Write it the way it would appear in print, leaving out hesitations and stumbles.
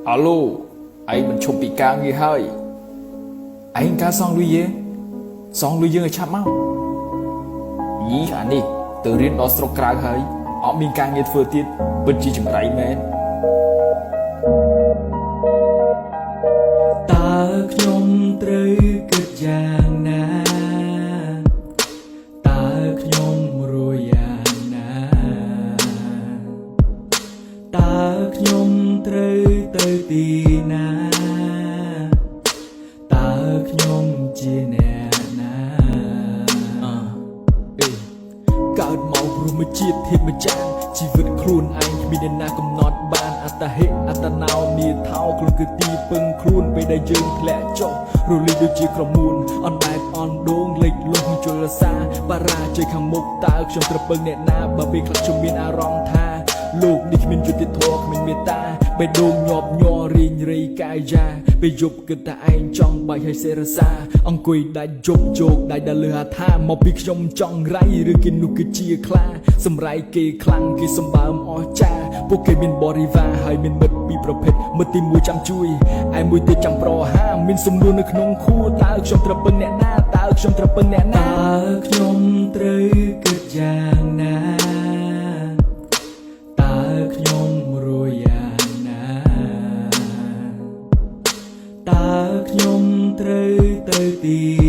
Alo, anh mình chụp bị ca người hơi. Anh ca xong lui dương ở chạm mau. Ý hả nè, từ riêng đó stroke краг hơi. Họ mình ca nghiệt vừa tiết, bất chi chẳng rảy mến. តើខ្ញុំត្រូវគិតយ៉ាងណាតើខ្ញុំរួចយ៉ាងណាតើខ្ញុំត្រូវទៅទីណាតើខ្ញុំជាអ្នកណាកើតមកព្រមជាតិធាតុម្ចាស់ជីវិតខ្លួនឯងគ្មានអ្នកណាកំណត់បានអត្តហេតុអត្តនោនាថោខ្លួនគឺទីពឹងខ្លួនពេលដែលយើងធ្លាក់ចុះរលីកដូចជាក្រមួនអនបែបអនដងលេចលុះជលសាបារាជ័យខាងមុខតើខ្ញុំត្រូវពឹងអ្នកណាបើពេលខ្លះខ្ញុំមានអារម្មណ៍ថាលោកនេះគ្មានយុត្តិធម៌គ្មានមេត្តាបេះដូងញាប់ញ័ររីងរៃកាយាពេលយប់គិតតែឯងចង់បាច់ឲ្យសេរសាអង្គុយដាច់ជប់ជោគដាច់ដល់លើថាមកពីខ្ញុំចង់រៃឬគេនោះគឺជាខ្លាសម្រៃគេខ្លាំងគេសម្បើមអស់ចាពួកគេមានបរិវារហើយមានមិត្តពីរប្រភេទមិត្តទី1ចាំជួយឯមួយទៀតចាំប្រហាមានសំនួរនៅក្នុងខួរតើខ្ញុំត្រូវពឹងអ្នកណាតើខ្ញុំត្រូវពឹងអ្នកណាតើខ្ញុំត្រូវគិតយ៉ាងណាតើខ្ញុំរួចយ៉ាងណាតើខ្ញុំត្រូវទៅទី